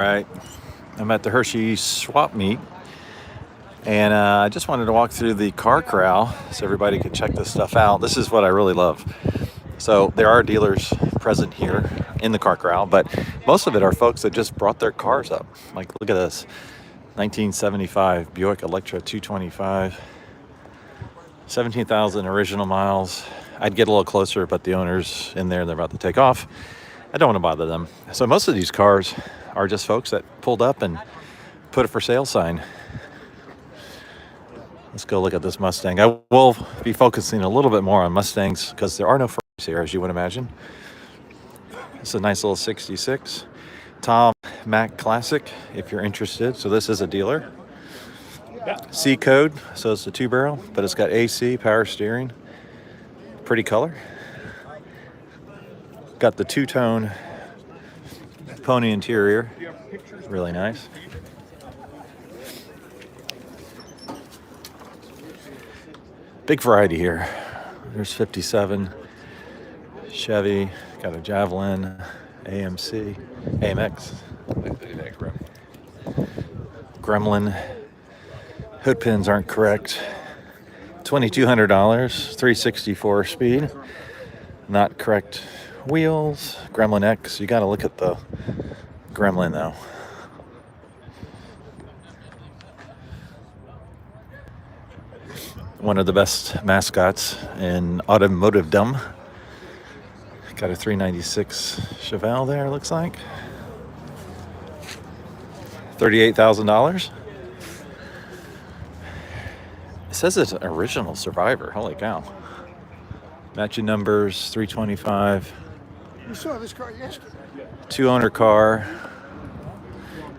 Right. I'm at the Hershey swap meet, and I just wanted to walk through the car corral so everybody could check this stuff out. This is what I really love. So there are dealers present here in the car corral, but most of it are folks that just brought their cars up. Like, look at this 1975 Buick Electra 225, 17,000 original miles. I'd get a little closer, but the owner's in there and they're about to take off. I don't want to bother them. So most of these cars are just folks that pulled up and put a for sale sign. Let's go look at this Mustang. I will be focusing a little bit more on Mustangs because there are no Ferraris here, as you would imagine. It's a nice little 66 Tom Mac Classic, if you're interested. So this is a dealer. C code, so it's a 2-barrel, but it's got AC, power steering, pretty color. Got the two-tone pony interior, really nice. Big variety here. There's 57 Chevy, got a Javelin, AMC, AMX, Gremlin. Hood pins aren't correct. $2,200, 364 speed. Not correct wheels. Gremlin X. You got to look at the Gremlin though. One of the best mascots in automotive-dom. Got a 396 Chevelle there, looks like. $38,000. It says it's an original Survivor. Holy cow. Matching numbers, 325. You saw this car yesterday. 2-owner car.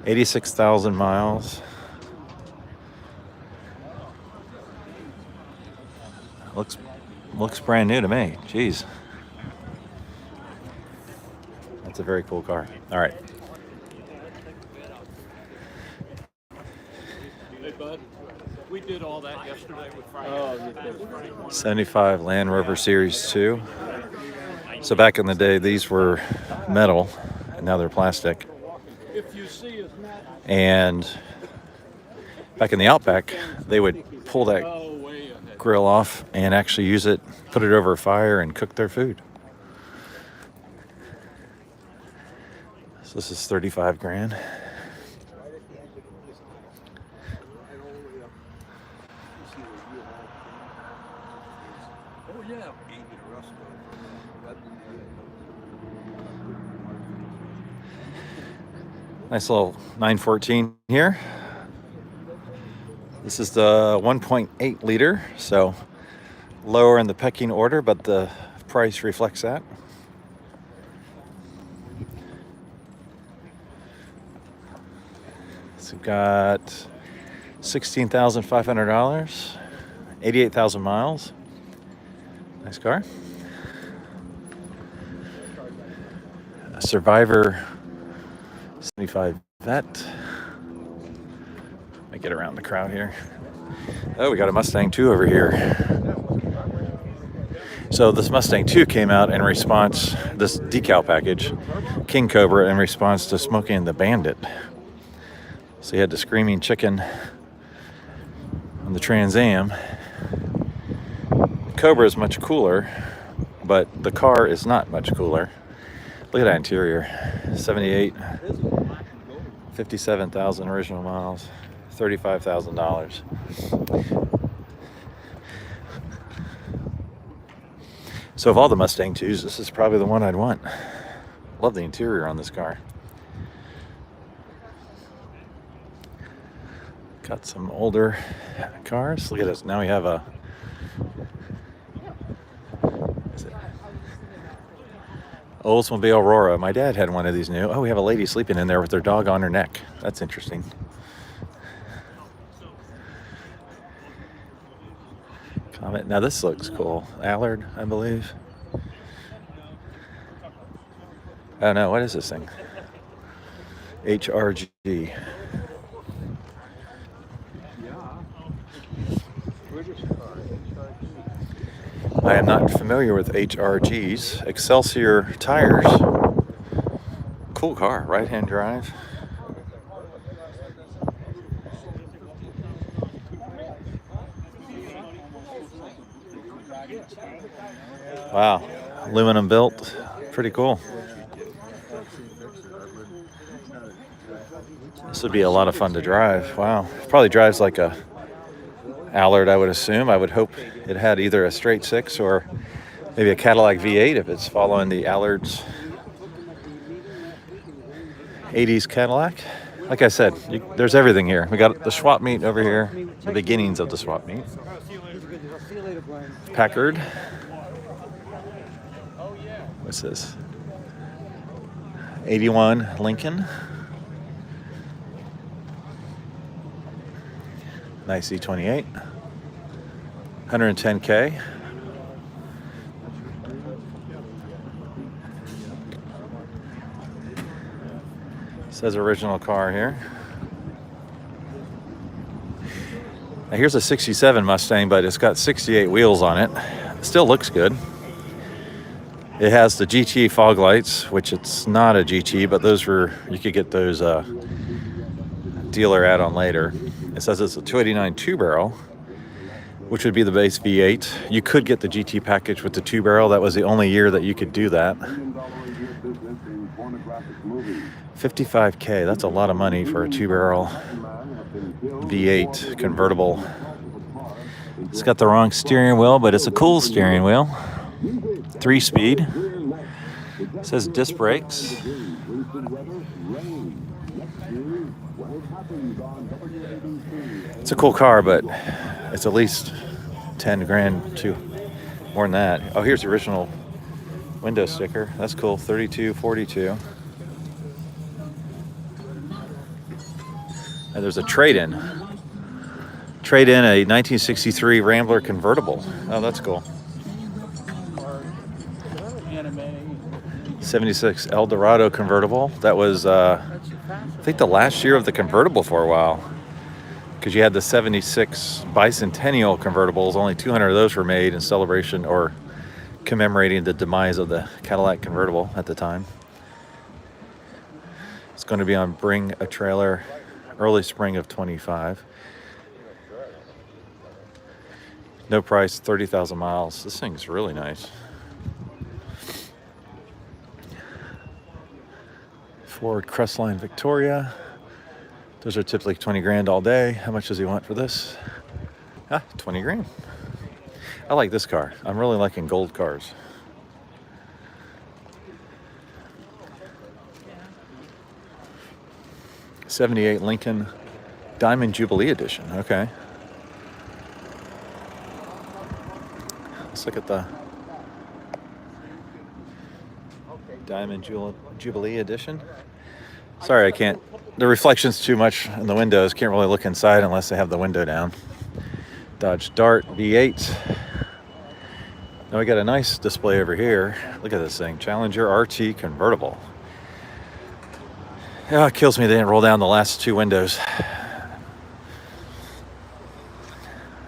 86,000 miles. Looks brand new to me. Jeez. That's a very cool car. All right. Hey, bud. We did all that yesterday with Friday. 75 Land Rover Series 2. So back in the day, these were metal, and now they're plastic. And back in the Outback, they would pull that grill off and actually use it, put it over a fire, and cook their food. So this is 35 grand. Nice little 914 here. This is the 1.8 liter, so lower in the pecking order, but the price reflects that. So we've got $16,500, 88,000 miles. Nice car. A Survivor 75 Vet. Let me get around the crowd here. Oh, we got a Mustang 2 over here. So this Mustang 2 came out in response, this decal package, King Cobra, in response to Smokey and the Bandit. So you had the Screaming Chicken on the Trans Am. Cobra is much cooler, but the car is not much cooler. Look at that interior. 78, 57,000 original miles, $35,000. So of all the Mustang 2s, this is probably the one I'd want. Love the interior on this car. Got some older cars. Look at this. Now we have a Oldsmobile Aurora. My dad had one of these new. Oh, we have a lady sleeping in there with their dog on her neck. That's interesting. Comet. Now this looks cool. Allard, I believe. Oh no, what is this thing? HRG. I am not familiar with HRGs. Excelsior tires. Cool car, right-hand drive. Wow, aluminum built, pretty cool. This would be a lot of fun to drive. Wow, probably drives like a Allard, I would assume. I would hope it had either a straight six or maybe a Cadillac V8 if it's following the Allard's 80s Cadillac. Like I said, there's everything here. We got the swap meet over here, the beginnings of the swap meet. Packard. What's this? 81 Lincoln. Nice E28. 110K. Says original car here. Now here's a 67 Mustang, but it's got 68 wheels on it. It still looks good. It has the GT fog lights, which it's not a GT, but those were, you could get those dealer add-on later. It says it's a 289 two-barrel, which would be the base V8. You could get the GT package with the two-barrel. That was the only year that you could do that. 55K, that's a lot of money for a two-barrel V8 convertible. It's got the wrong steering wheel, but it's a cool steering wheel. 3-speed. It says disc brakes. It's a cool car, but it's at least 10 grand too. More than that. Oh, here's the original window sticker. That's cool. 3242. And there's a trade-in. Trade-in a 1963 Rambler convertible. Oh, that's cool. 76 Eldorado convertible. That was, I think, the last year of the convertible for a while. Because you had the 76 bicentennial convertibles. Only 200 of those were made in celebration or commemorating the demise of the Cadillac convertible at the time. It's going to be on Bring a Trailer early spring of 25. No price, 30,000 miles. This thing's really nice. Ford Crestline Victoria. Those are typically 20 grand all day. How much does he want for this? 20 grand. I like this car. I'm really liking gold cars. '78 Lincoln Diamond Jubilee Edition. Okay. Let's look at the Diamond Jubilee Edition. Sorry, I can't. The reflection's too much in the windows. Can't really look inside unless they have the window down. Dodge Dart V8. Now we got a nice display over here. Look at this thing. Challenger RT convertible. Yeah, it kills me they didn't roll down the last two windows.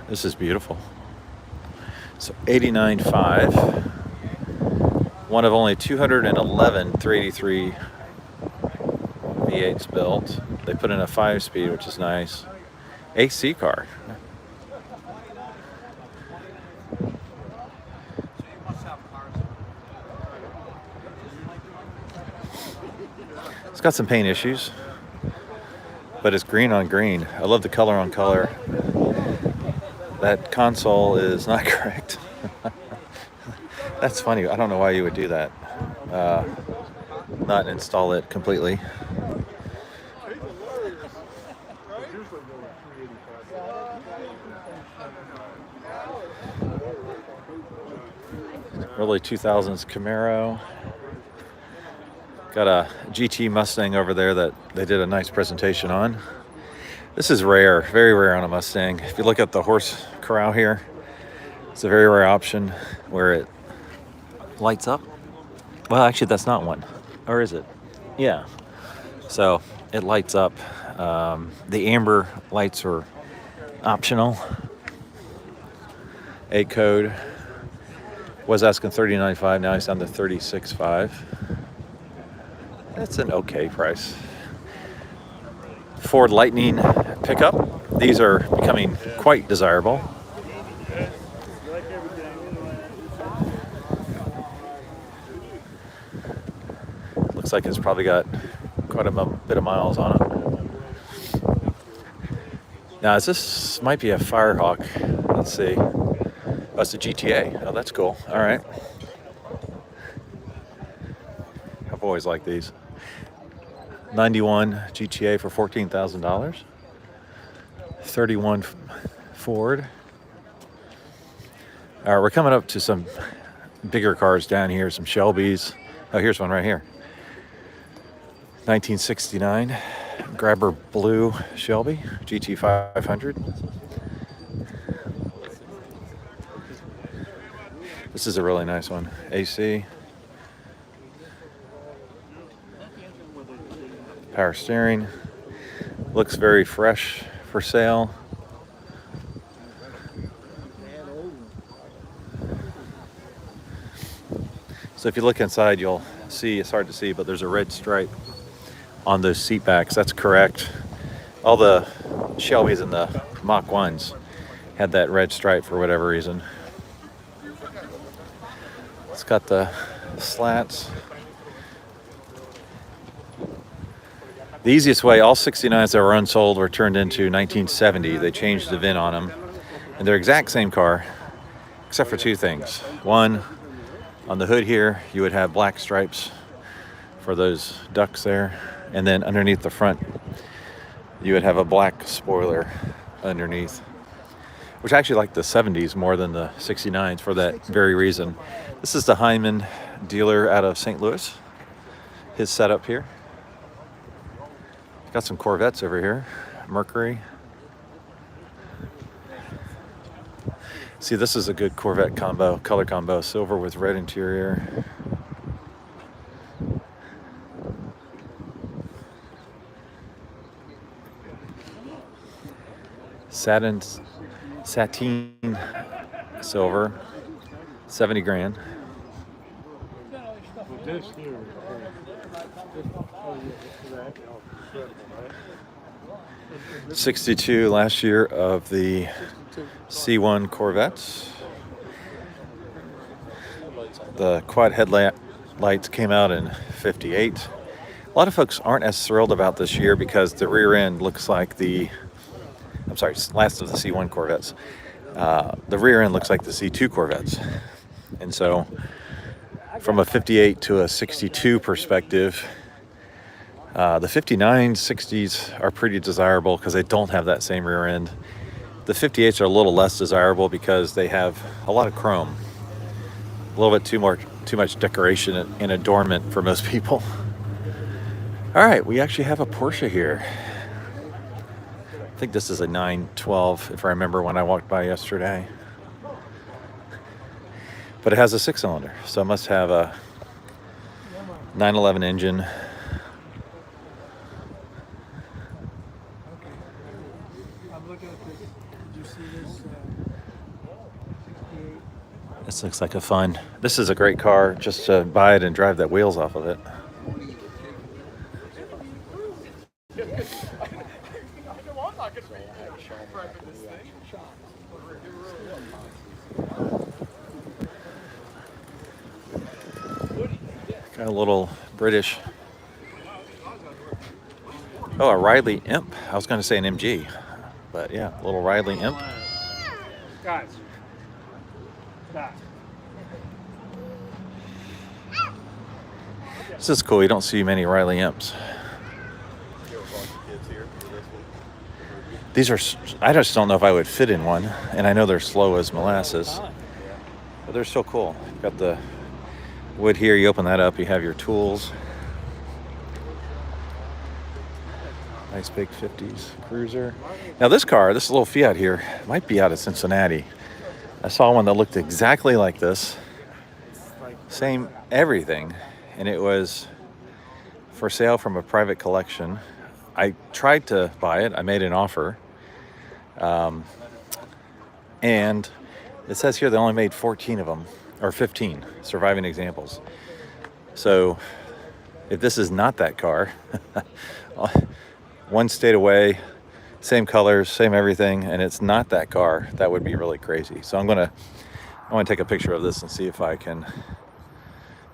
This is beautiful. So 89.5. One of only 211 383 V8s built. They put in a 5-speed, which is nice. AC car. It's got some paint issues, but it's green on green. I love the color on color. That console is not correct. That's funny. I don't know why you would do that. Not install it completely. Early 2000s Camaro. Got a GT Mustang over there that they did a nice presentation on. This is rare, very rare on a Mustang. If you look at the horse corral here, it's a very rare option where it lights up. Well, actually, that's not one. Or is it? Yeah. So it lights up. The amber lights are optional. A code. Was asking $39.5, now he's down to $36.5. That's an okay price. Ford Lightning pickup. These are becoming quite desirable. looks like it's probably got quite a bit of miles on it. Now, this might be a Firehawk. Let's see. That's a GTA. Oh, that's cool. All right. I've always liked these. 91 GTA for $14,000. 31 Ford. All right, we're coming up to some bigger cars down here, some Shelbys. Oh, here's one right here. 1969 Grabber Blue Shelby GT 500. This is a really nice one. AC. Power steering. Looks very fresh for sale. So if you look inside, you'll see, it's hard to see, but there's a red stripe on those seat backs. That's correct. All the Shelbys and the Mach 1s had that red stripe for whatever reason. It's got the slats. The easiest way, all 69s that were unsold were turned into 1970. They changed the VIN on them. And they're exact same car, except for two things. One, on the hood here, you would have black stripes for those ducks there. And then underneath the front, you would have a black spoiler underneath, which I actually like the 70s more than the 69s for that very reason. This is the Hyman dealer out of St. Louis. His setup here. Got some Corvettes over here. Mercury. See, this is a good Corvette combo, color combo. Silver with red interior. Satin silver, 70 grand. $62 last year of the C1 Corvettes. The quad headlights came out in '58. A lot of folks aren't as thrilled about this year because the rear end looks like last of the C1 Corvettes. The rear end looks like the C2 Corvettes. And so from a 58 to a 62 perspective, the 59s, 60s are pretty desirable because they don't have that same rear end. The 58s are a little less desirable because they have a lot of chrome. A little bit too much decoration and adornment for most people. All right, we actually have a Porsche here. I think this is a 912, if I remember when I walked by yesterday. But it has a 6-cylinder, so it must have a 911 engine. This looks like a fun. This is a great car just to buy it and drive the wheels off of it. Got a little British. Oh, a Riley Imp. I was going to say an MG, but yeah, a little Riley Imp. Guys. Stop. This is cool. You don't see many Riley Imps. These are, I just don't know if I would fit in one, and I know they're slow as molasses, but they're still cool. You've got the wood here, you open that up, you have your tools. Nice big 50s cruiser. Now this car, this little Fiat here, might be out of Cincinnati. I saw one that looked exactly like this. Same everything, and it was for sale from a private collection. I tried to buy it, I made an offer. And it says here they only made 14 of them, or 15 surviving examples. So if this is not that car, one state away, same colors, same everything, and it's not that car, that would be really crazy. So I want to take a picture of this and see if I can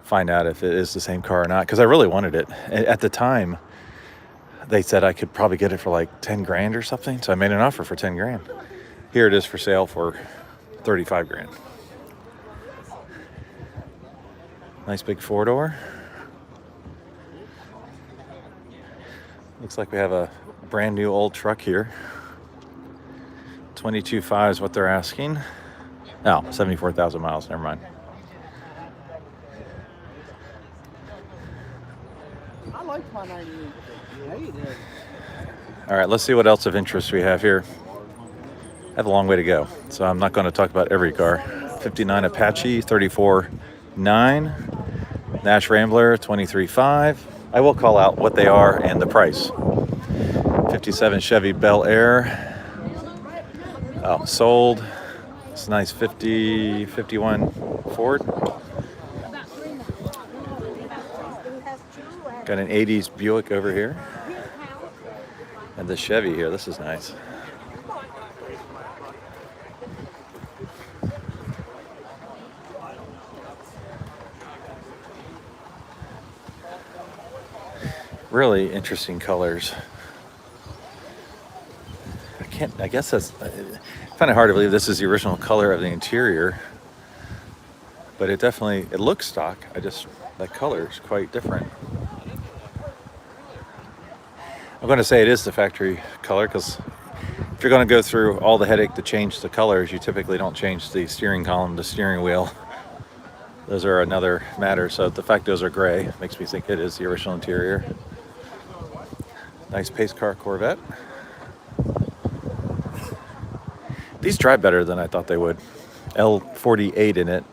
find out if it is the same car or not, because I really wanted it. At the time, they said I could probably get it for like 10 grand or something, so I made an offer for 10 grand. Here it is for sale for 35 grand. Nice big four-door. Looks like we have a brand new old truck here. 22.5 is what they're asking. Oh, 74,000 miles, never mind. I like my 98. Yeah, you did. All right, let's see what else of interest we have here. I have a long way to go, so I'm not going to talk about every car. 59 Apache, 34.9. Nash Rambler, 23.5. I will call out what they are and the price. 57 Chevy Bel Air. Oh, sold. It's a nice 51 Ford. Got an 80s Buick over here. And the Chevy here, this is nice. Really interesting colors. I guess that's, I find it hard to believe this is the original color of the interior, but it looks stock. That color is quite different. I'm going to say it is the factory color, because if you're going to go through all the headache to change the colors, you typically don't change the steering column, the steering wheel. Those are another matter. So the fact those are gray makes me think it is the original interior. Nice pace car Corvette. These drive better than I thought they would. L48 in it.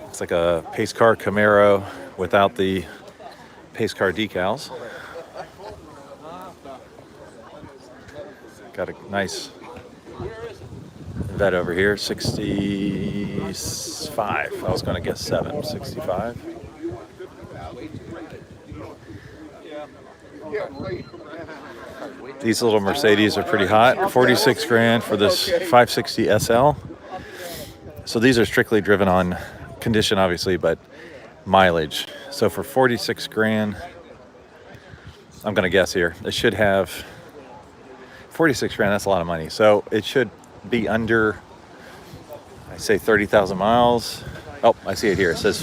It's like a pace car Camaro without the pace car decals. Got a nice Vet over here, 65. I was going to guess 65. These little Mercedes are pretty hot. 46 grand for this 560 SL. So these are strictly driven on condition, obviously, but mileage. So for 46 grand, I'm going to guess here, it should have 46 grand. That's a lot of money. So it should be under, I say 30,000 miles. Oh, I see it here. It says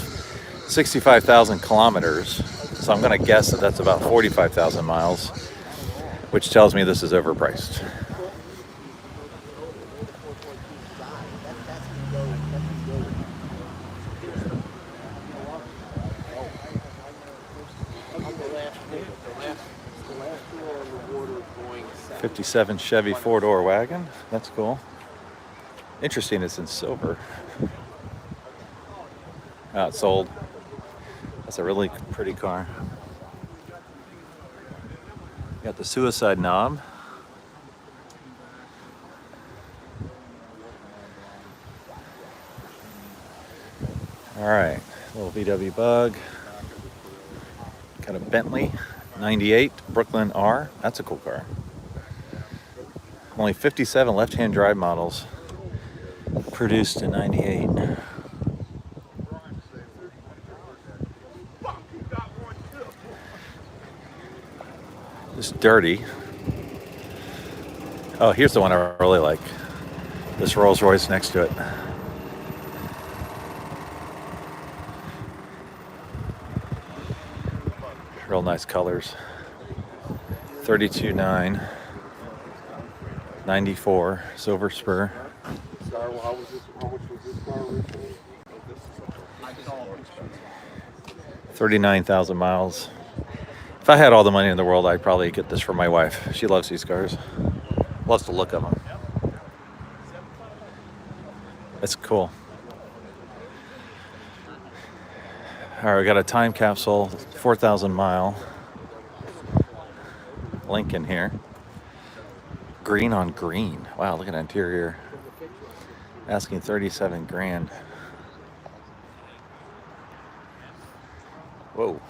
65,000 kilometers. So I'm going to guess that that's about 45,000 miles, which tells me this is overpriced. '57 Chevy four-door wagon. That's cool. Interesting, it's in silver. Oh, it's sold. That's a really pretty car. Got the suicide knob. All right, little VW Bug. Got a Bentley 98 Brooklyn R. That's a cool car. Only 57 left-hand drive models produced in '98. It's dirty. Oh, here's the one I really like. This Rolls Royce next to it. Real nice colors. 32.9. 94 silver spur. 39,000 miles. If I had all the money in the world, I'd probably get this for my wife. She loves these cars. Loves the look of them. It's cool. All right, we got a time capsule, 4,000 mile Lincoln here. Green on green. Wow, look at the interior. Asking 37 grand. Whoa.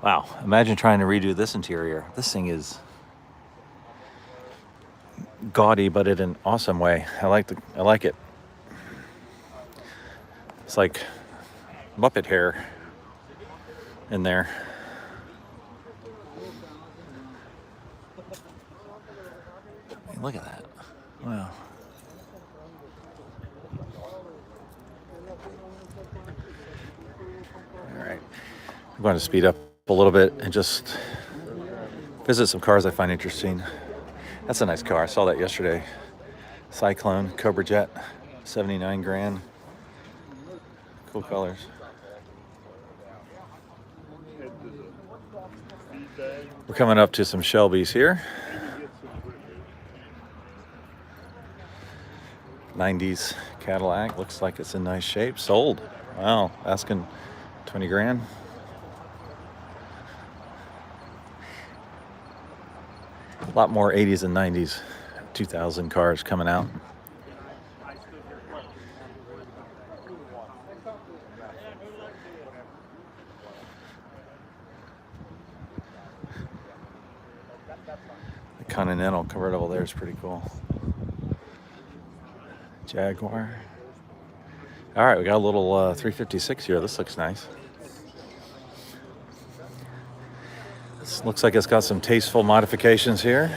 Wow, imagine trying to redo this interior. This thing is gaudy, but in an awesome way. I like it. It's like Muppet hair in there. Hey, look at that. Wow. All right. I'm going to speed up a little bit and just visit some cars I find interesting. That's a nice car. I saw that yesterday. Cyclone Cobra Jet, 79 grand. Cool colors. We're coming up to some Shelbys here. 90s Cadillac. Looks like it's in nice shape. Sold. Wow. Asking 20 grand. A lot more 80s and 90s 2000 cars coming out. The Continental convertible there is pretty cool. Jaguar. All right, we got a little 356 here. This looks nice. This looks like it's got some tasteful modifications here.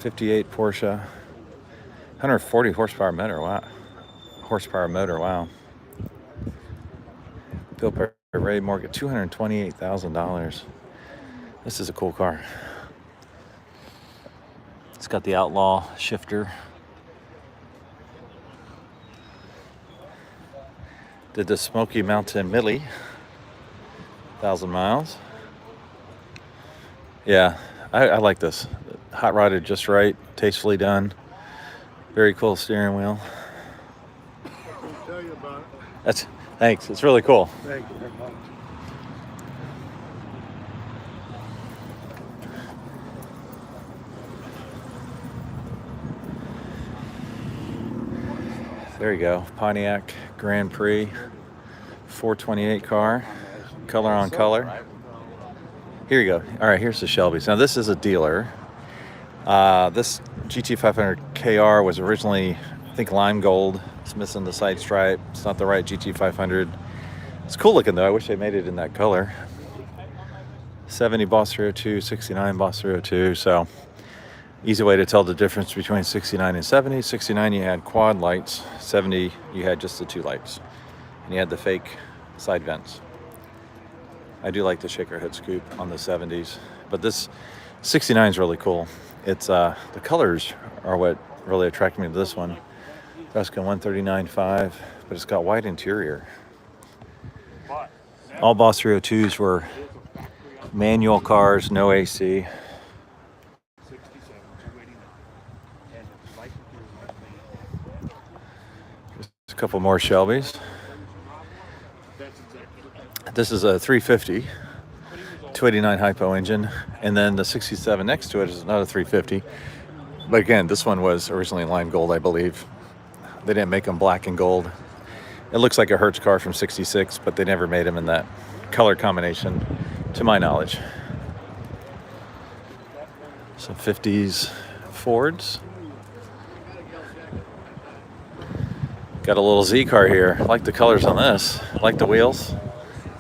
'58 Porsche, 140 horsepower motor. Wow, Wow. Built by Ray Morgan, $228,000. This is a cool car. It's got the Outlaw shifter. Did the Smoky Mountain Millie, 1,000 miles. Yeah, I like this. Hot rodded just right, tastefully done. Very cool steering wheel. I'll tell you about it. Thanks. It's really cool. Thank you very much. There you go. Pontiac Grand Prix 428 car. Color on color. Here you go. All right, here's the Shelbys. Now this is a dealer. This GT500 KR was originally, I think, lime gold. It's missing the side stripe. It's not the right GT500. It's cool looking though. I wish they made it in that color. 70 Boss 302, 69 Boss 302. So easy way to tell the difference between 69 and 70. 69 you had quad lights. 70 you had just the two lights. And you had the fake side vents. I do like the shaker head scoop on the 70s. But this 69 is really cool. It's the colors are what really attracted me to this one. That's got 139.5, but it's got white interior. All Boss 302s were manual cars, no AC. Just a couple more Shelbys. This is a 350, 289 hypo engine, and then the 67 next to it is another 350. But again, this one was originally lime gold, I believe. They didn't make them black and gold. It looks like a Hertz car from '66, but they never made them in that color combination, to my knowledge. Some 50s Fords. Got a little Z car here. I like the colors on this. I like the wheels.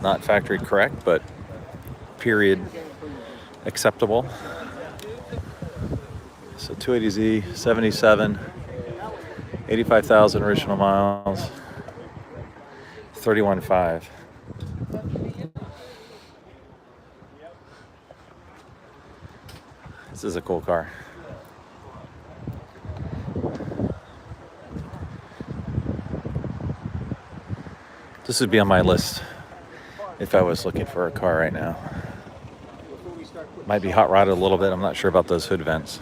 Not factory correct, but period acceptable. So 280Z, 77, 85,000 original miles, 31.5. This is a cool car. This would be on my list if I was looking for a car right now. Might be hot rodded a little bit. I'm not sure about those hood vents,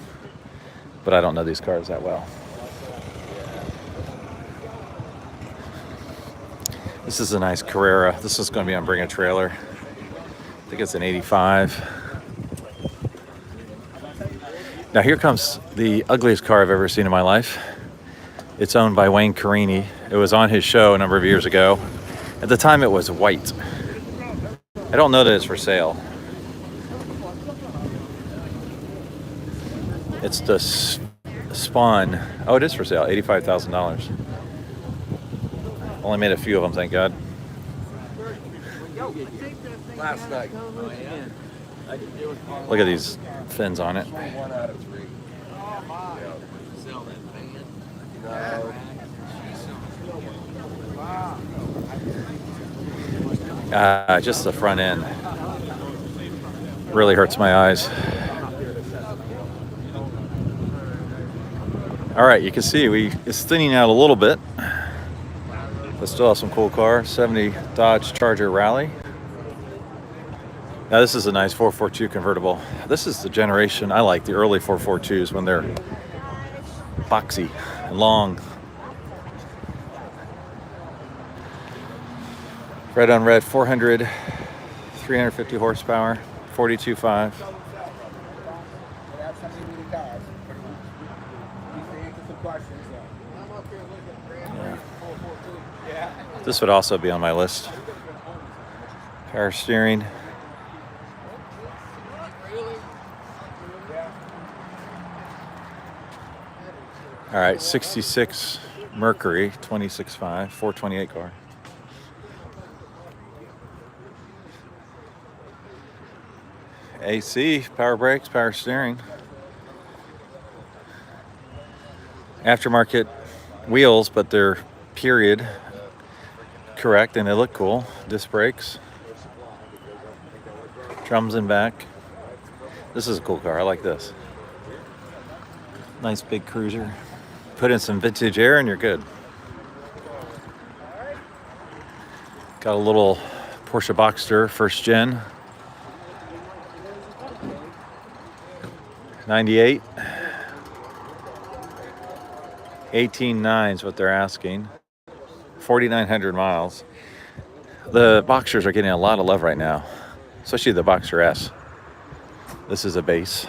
but I don't know these cars that well. This is a nice Carrera. This is going to be on Bring a Trailer. I think it's an 85. Now here comes the ugliest car I've ever seen in my life. It's owned by Wayne Carini. It was on his show a number of years ago. At the time it was white. I don't know that it's for sale. It's the Spawn. Oh, it is for sale. $85,000. Only made a few of them, thank God. Last night. Look at these fins on it. 1 out of 3. Just the front end really hurts my eyes. All right, you can see it's thinning out a little bit, but still have some cool cars. 70 Dodge Charger Rally. Now this is a nice 442 convertible. This is the generation I like, the early 442s when they're boxy and long. Red on red, 400, 350 horsepower, 42.5. This would also be on my list. Power steering. All right, 66 Mercury, 26.5, 428 car. AC, power brakes, power steering. Aftermarket wheels, but they're period correct and they look cool. Disc brakes. Drums in back. This is a cool car. I like this. Nice big cruiser. Put in some vintage air and you're good. Got a little Porsche Boxster, first gen. 98. 18.9 is what they're asking. 4,900 miles. The Boxsters are getting a lot of love right now, especially the Boxster S. This is a base.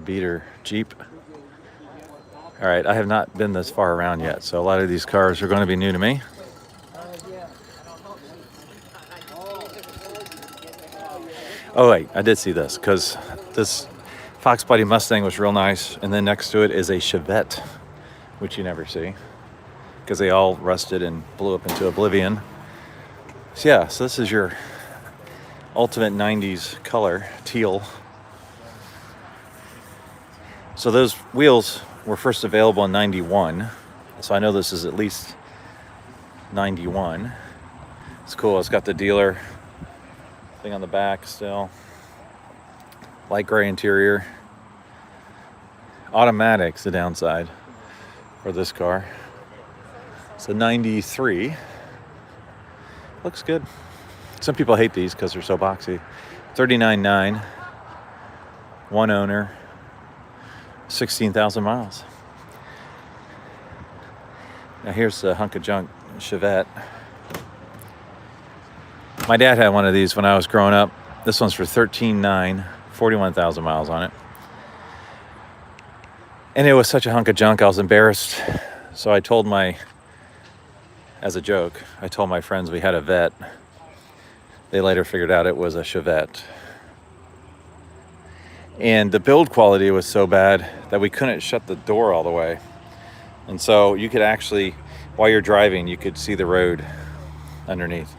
Beater Jeep. All right, I have not been this far around yet, so a lot of these cars are going to be new to me. Oh wait, I did see this because this Fox Body Mustang was real nice, and then next to it is a Chevette, which you never see because they all rusted and blew up into oblivion. So yeah, so this is your ultimate 90s color, teal. So those wheels were first available in 91, so I know this is at least 91. It's cool. It's got the dealer thing on the back still. Light gray interior. Automatic's the downside for this car. It's a 93. Looks good. Some people hate these because they're so boxy. 39.9. One owner. 16,000 miles. Now here's a hunk of junk Chevette. My dad had one of these when I was growing up. This one's for 13.9, 41,000 miles on it. And it was such a hunk of junk, I was embarrassed. So I told as a joke, I told my friends we had a Vet. They later figured out it was a Chevette. And the build quality was so bad that we couldn't shut the door all the way. And so you could actually, while you're driving, you could see the road underneath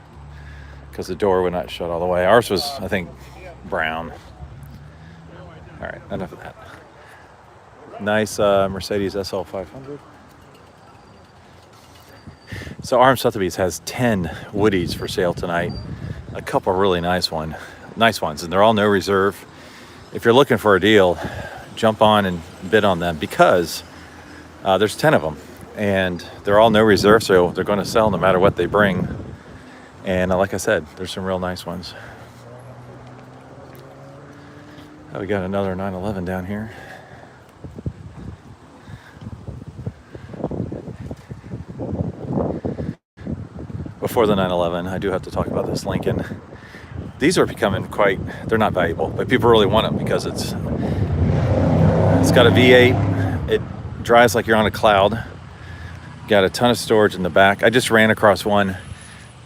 because the door would not shut all the way. Ours was, I think, brown. All right, enough of that. Nice Mercedes SL 500. So Arm Sotheby's has 10 Woodies for sale tonight. A couple really nice ones, and they're all no reserve. If you're looking for a deal, jump on and bid on them because there's 10 of them and they're all no reserve, so they're going to sell no matter what they bring. And like I said, there's some real nice ones. Oh, we got another 911 down here. Before the 911, I do have to talk about this Lincoln. These are becoming they're not valuable, but people really want them because it's got a V8. It drives like you're on a cloud. Got a ton of storage in the back. I just ran across one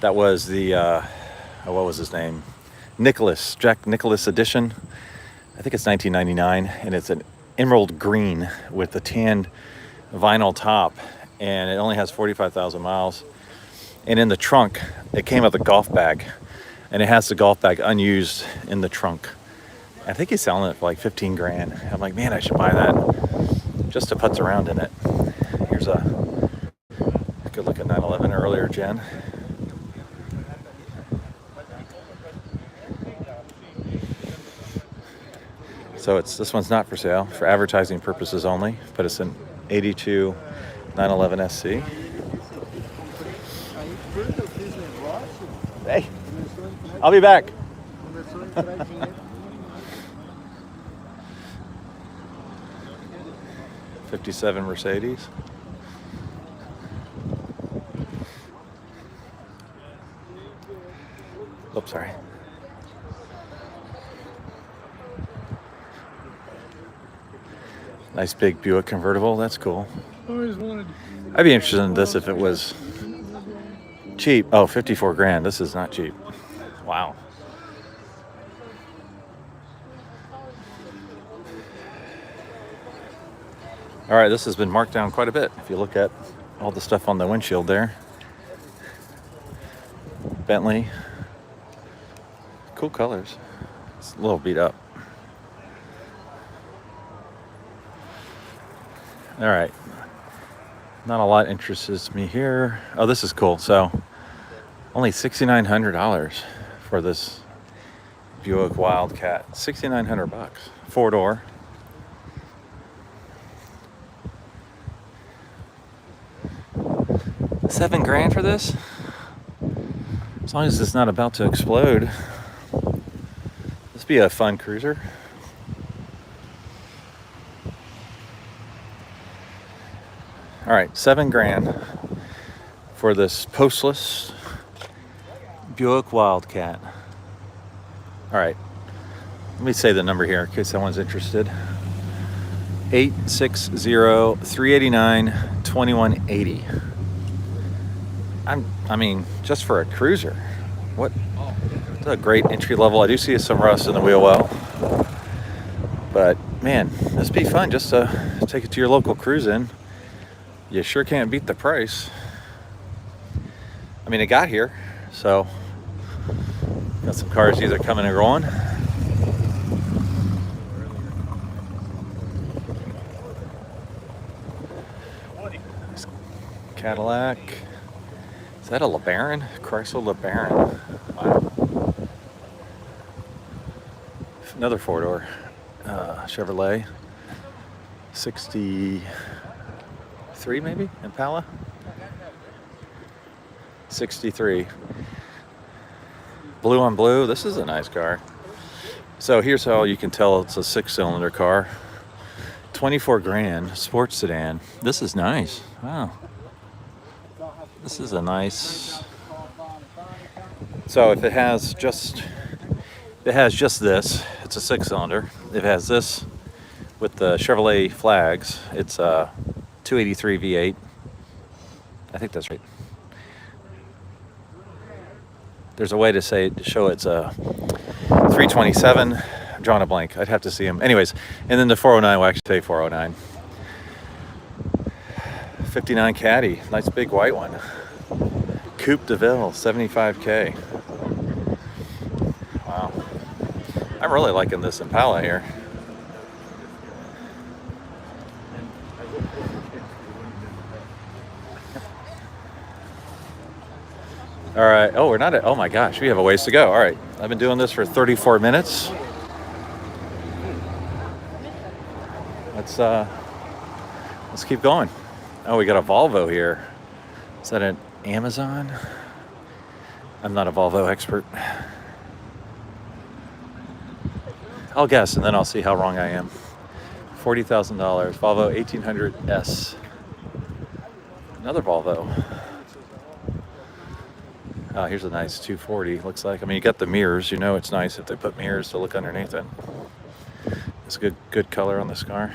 that was the, what was his name? Jack Nicholas edition. I think it's 1999, and it's an emerald green with the tanned vinyl top, and it only has 45,000 miles. And in the trunk, it came with a golf bag, and it has the golf bag unused in the trunk. I think he's selling it for like 15 grand. I'm like, man, I should buy that just to putz around in it. Here's a good looking 911 earlier gen. So this one's not for sale, for advertising purposes only, but it's an 82 911 SC. Hey, I'll be back. 57 Mercedes. Oops, sorry. Nice big Buick convertible. That's cool. I'd be interested in this if it was cheap. Oh, 54 grand. This is not cheap. Wow. All right, this has been marked down quite a bit. If you look at all the stuff on the windshield there. Bentley. Cool colors. It's a little beat up. All right. Not a lot interests me here. Oh, this is cool. So, only $6,900 for this Buick Wildcat. $6,900. 4-door. $7 grand for this? As long as it's not about to explode. This be a fun cruiser. All right, $7 grand for this postless Buick Wildcat. All right, let me say the number here in case someone's interested. 860-389-2180. I mean, just for a cruiser. What? It's a great entry level. I do see some rust in the wheel well. But man, this be fun just to take it to your local cruise-in. You sure can't beat the price. I mean, it got here, so got some cars either coming or going. Cadillac. Is that a LeBaron? Chrysler LeBaron. Wow. Another 4-door Chevrolet. 63 maybe? Impala? 63. Blue on blue. This is a nice car. So here's how you can tell it's a 6-cylinder car. 24 grand, sports sedan. This is nice. Wow. This is a nice. So if it has just this, it's a 6-cylinder. If it has this with the Chevrolet flags, it's a 283 V8. I think that's right. There's a way to show it's a 327. I'm drawing a blank. I'd have to see them. Anyways, and then the 409 will actually say 409. 59 Caddy, nice big white one. Coupe de Ville, 75K. Wow. I'm really liking this Impala here. All right. Oh, we're not at. Oh my gosh, we have a ways to go. All right. I've been doing this for 34 minutes. Let's keep going. Oh, we got a Volvo here. Is that an Amazon? I'm not a Volvo expert. I'll guess, and then I'll see how wrong I am. $40,000. Volvo 1800S. Another Volvo. Oh, here's a nice 240, looks like. I mean, you got the mirrors. You know it's nice if they put mirrors to look underneath it. It's a good color on this car.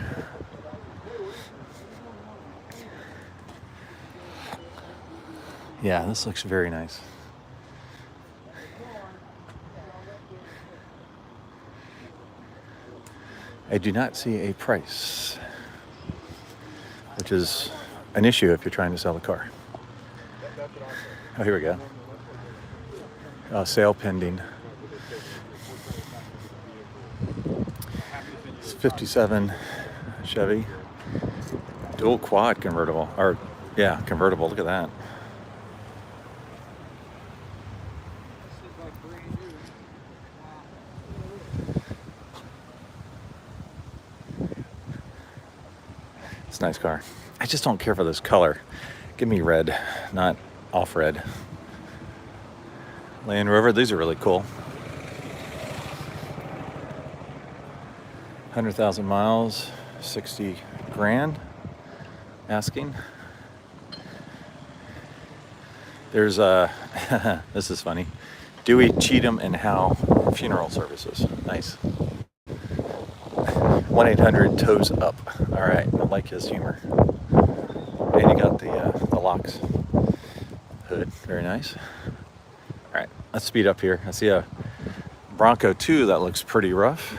Yeah, this looks very nice. I do not see a price, which is an issue if you're trying to sell a car. Oh, here we go. Sale pending. It's 57 Chevy. Dual quad convertible. Or, yeah, convertible. Look at that. It's a nice car. I just don't care for this color. Give me red, not off red. Land Rover, these are really cool. 100,000 miles, 60 grand asking. There's this is funny. Dewey, Cheatham, and Howe funeral services. Nice. 1-800-TOES-UP. All right, I like his humor. And you got the locks. Hood, very nice. All right, let's speed up here. I see a Bronco 2 that looks pretty rough.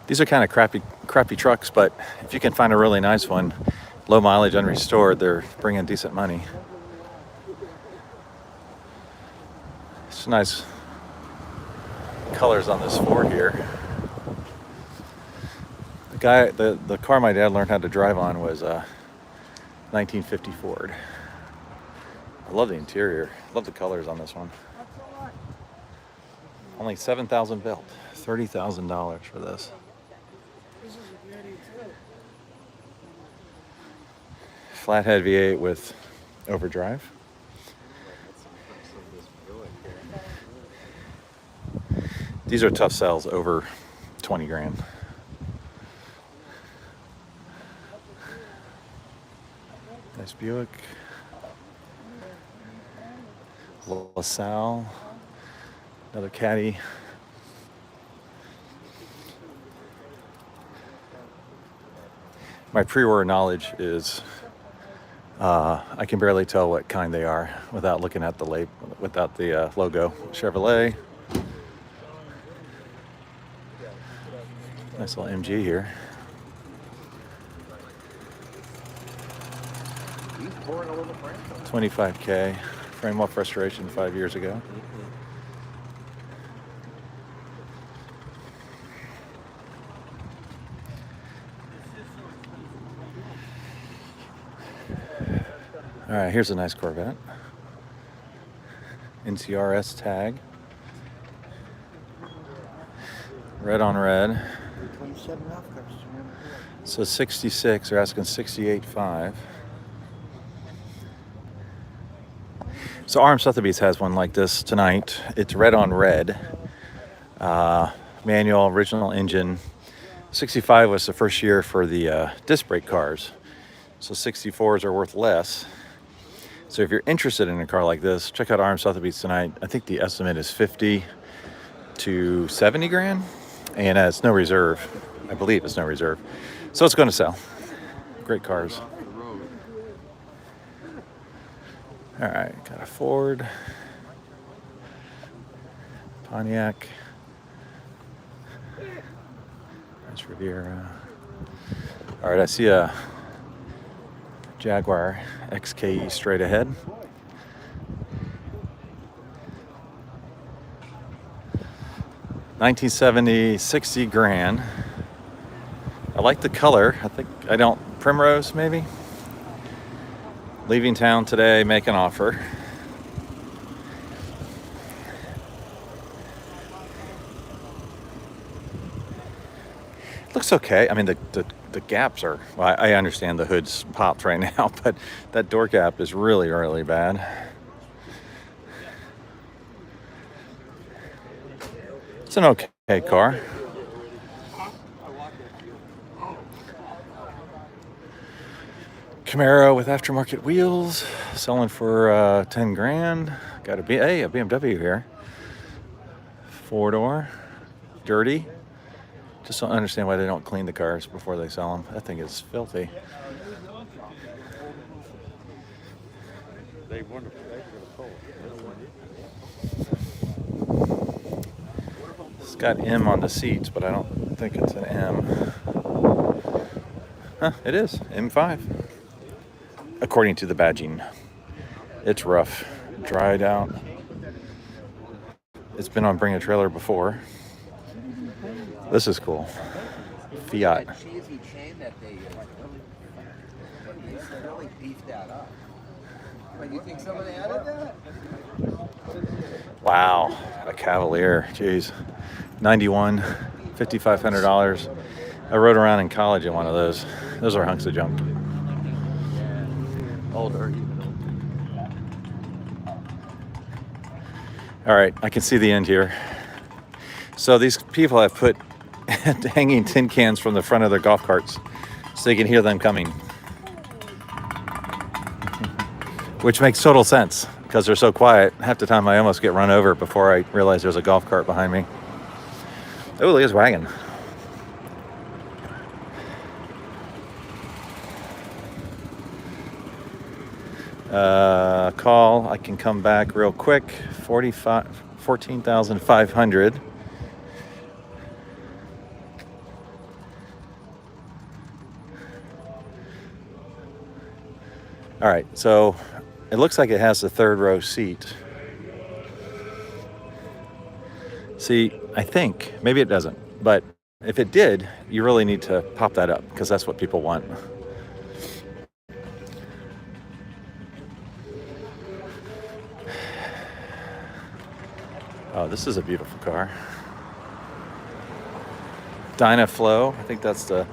These are kind of crappy trucks, but if you can find a really nice one, low mileage, unrestored, they're bringing decent money. It's nice colors on this Ford here. The car my dad learned how to drive on was 1950 Ford. I love the interior. Love the colors on this one. Only 7,000 built. $30,000 for this. Flathead V8 with overdrive. These are tough sells, over 20 grand. Nice Buick. LaSalle. Another Caddy. My pre-order knowledge is I can barely tell what kind they are without looking at the logo. Chevrolet. Nice little MG here. $25K. Frame off restoration 5 years ago. All right, here's a nice Corvette. NCRS tag. Red on red. So 66, they're asking 68.5. So RM Sotheby's has one like this tonight. It's red on red. Manual, original engine. 65 was the first year for the disc brake cars. So 64s are worth less. So if you're interested in a car like this, check out RM Sotheby's tonight. I think the estimate is 50 to 70 grand. And it's no reserve. I believe it's no reserve. So it's going to sell. Great cars. All right, got a Ford. Pontiac. Nice Riviera. All right, I see a Jaguar XKE straight ahead. $1970, 60 grand. I like the color. Primrose maybe. Leaving town today, make an offer. Looks okay. I mean, the gaps are, well, I understand the hood's popped right now, but that door gap is really, really bad. It's an okay car. Camaro with aftermarket wheels, selling for 10 grand. Got a BMW here. 4-door, dirty. Just don't understand why they don't clean the cars before they sell them. That thing is filthy. got M on the seats, but I don't think it's an M. Huh, it is M5, according to the badging. It's rough, dried out. It's been on Bring a Trailer before. This is cool. Fiat. That cheesy chain that they really beefed that up. But you think somebody added that? Wow, a Cavalier. Jeez. 91, $5,500. I rode around in college in one of those. Those are hunks of junk. Older. All right, I can see the end here. So these people have put hanging tin cans from the front of their golf carts so you can hear them coming. Which makes total sense because they're so quiet. Half the time I almost get run over before I realize there's a golf cart behind me. Oh, look at his wagon. Call. I can come back real quick. 14,500. All right, so it looks like it has the third row seat. See, I think, maybe it doesn't, but if it did, you really need to pop that up because that's what people want. Oh, this is a beautiful car. Dynaflow, I think that's what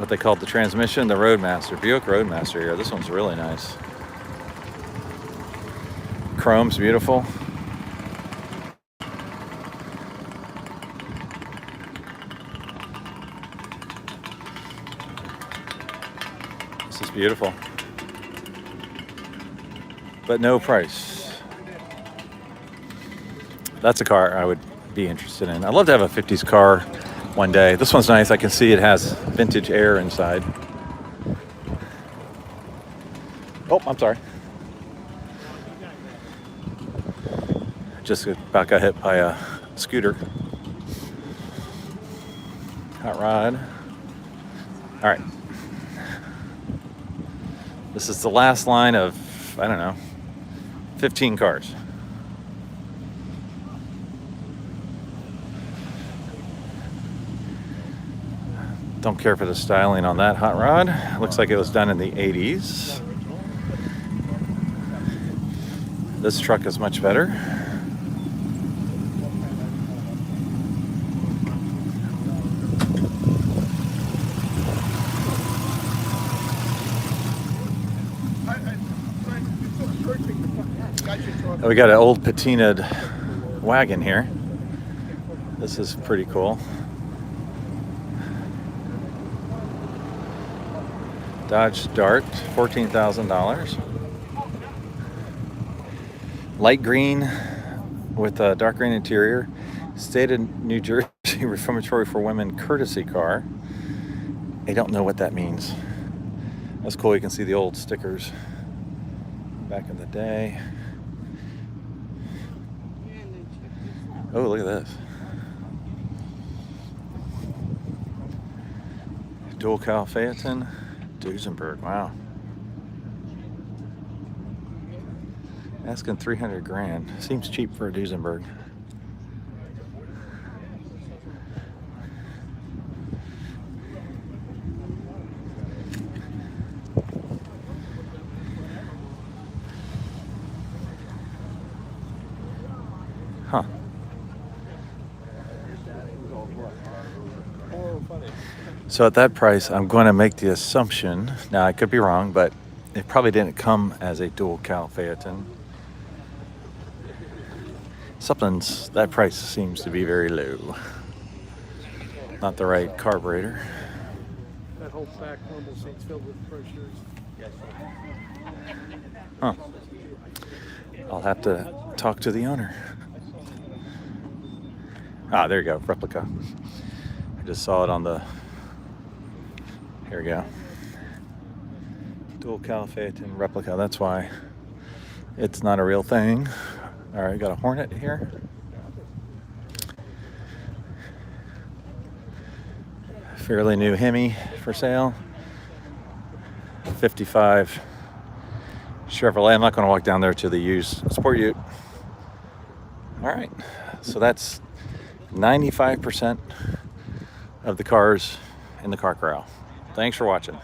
they called the transmission, the Roadmaster, Buick Roadmaster here. This one's really nice. Chrome's beautiful. This is beautiful. But no price. That's a car I would be interested in. I'd love to have a 50s car one day. This one's nice. I can see it has vintage air inside. Oh, I'm sorry. Just about got hit by a scooter. Hot rod. All right. This is the last line of, I don't know, 15 cars. Don't care for the styling on that hot rod. Looks like it was done in the 80s. This truck is much better. We got an old patinaed wagon here. This is pretty cool. Dodge Dart, $14,000. Light green with a dark green interior. State of New Jersey Reformatory for Women courtesy car. I don't know what that means. That's cool. You can see the old stickers back in the day. Oh, look at this. Dual cow Phaeton. Duesenberg, wow. Asking 300 grand. Seems cheap for a Duesenberg. Huh. So at that price, I'm going to make the assumption, now I could be wrong, but it probably didn't come as a dual cow Phaeton. That price seems to be very low. Not the right carburetor. That whole back rumble seat's filled with brochures. Huh. I'll have to talk to the owner. Ah, there you go, replica. I just saw it on the... Here we go. Dual cow Phaeton replica. That's why it's not a real thing. All right, got a Hornet here. Fairly new Hemi for sale. 55 Chevrolet. I'm not going to walk down there to the used Sport Ute. All right, so that's 95% of the cars in the car corral. Thanks for watching.